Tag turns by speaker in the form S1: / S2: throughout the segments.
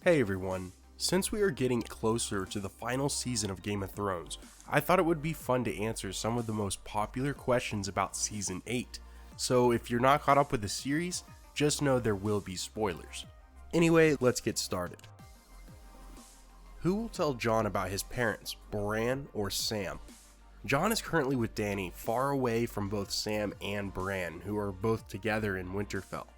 S1: Hey everyone, since we are getting closer to the final season of Game of Thrones, I thought it would be fun to answer some of the most popular questions about Season 8. So if you're not caught up with the series, just know there will be spoilers. Anyway, let's get started. Who will tell Jon about his parents, Bran or Sam? Jon is currently with Dany, far away from both Sam and Bran, who are both together in Winterfell.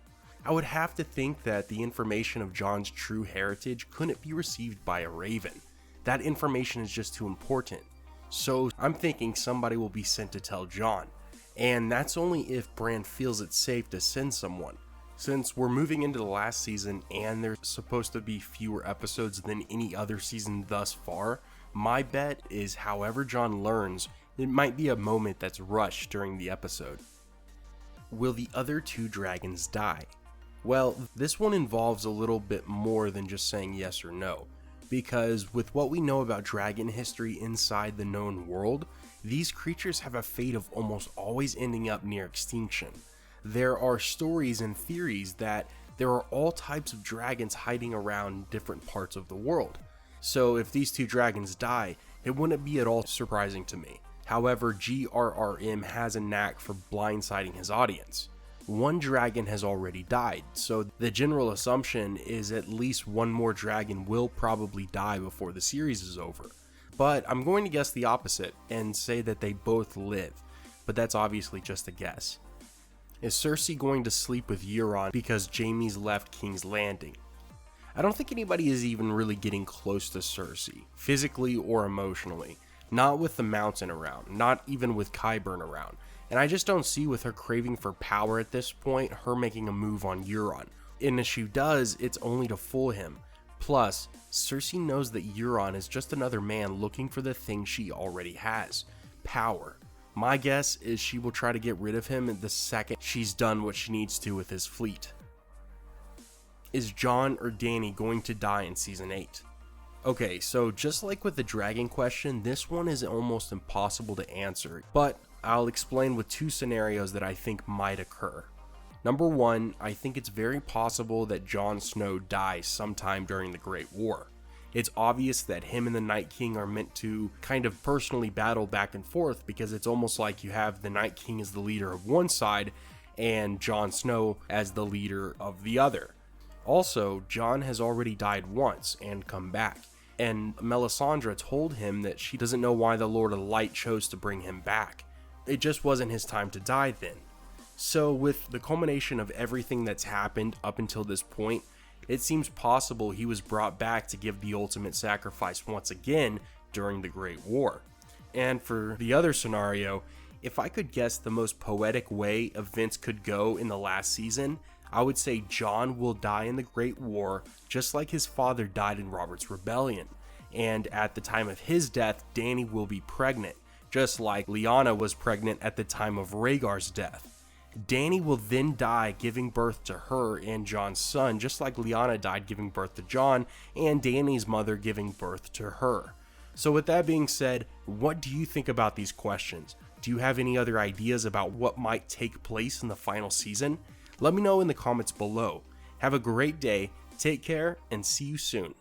S1: I would have to think that the information of Jon's true heritage couldn't be received by a raven. That information is just too important. So I'm thinking somebody will be sent to tell Jon. And that's only if Bran feels it's safe to send someone. Since we're moving into the last season and there's supposed to be fewer episodes than any other season thus far, my bet is however Jon learns, it might be a moment that's rushed during the episode. Will the other two dragons die? Well, this one involves a little bit more than just saying yes or no, because with what we know about dragon history inside the known world, these creatures have a fate of almost always ending up near extinction. There are stories and theories that there are all types of dragons hiding around different parts of the world. So if these two dragons die, it wouldn't be at all surprising to me. However, GRRM has a knack for blindsiding his audience. One dragon has already died, so the general assumption is at least one more dragon will probably die before the series is over. But I'm going to guess the opposite and say that they both live, but that's obviously just a guess. Is Cersei going to sleep with Euron because Jaime's left King's Landing? I don't think anybody is even really getting close to Cersei, physically or emotionally. Not with the Mountain around, not even with Qyburn around. And I just don't see with her craving for power at this point, her making a move on Euron. And if she does, it's only to fool him. Plus, Cersei knows that Euron is just another man looking for the thing she already has, power. My guess is she will try to get rid of him the second she's done what she needs to with his fleet. Is Jon or Dany going to die in Season 8? Okay, so just like with the dragon question, this one is almost impossible to answer, but I'll explain with two scenarios that I think might occur. Number one, I think it's very possible that Jon Snow dies sometime during the Great War. It's obvious that him and the Night King are meant to kind of personally battle back and forth, because it's almost like you have the Night King as the leader of one side and Jon Snow as the leader of the other. Also, Jon has already died once and come back, and Melisandre told him that she doesn't know why the Lord of Light chose to bring him back. It just wasn't his time to die then. So with the culmination of everything that's happened up until this point, it seems possible he was brought back to give the ultimate sacrifice once again during the Great War. And for the other scenario, if I could guess the most poetic way events could go in the last season, I would say Jon will die in the Great War just like his father died in Robert's Rebellion. And at the time of his death, Dany will be pregnant, just like Lyanna was pregnant at the time of Rhaegar's death. Dany will then die giving birth to her and Jon's son, just like Lyanna died giving birth to Jon and Dany's mother giving birth to her. So with that being said, what do you think about these questions? Do you have any other ideas about what might take place in the final season? Let me know in the comments below. Have a great day, take care, and see you soon.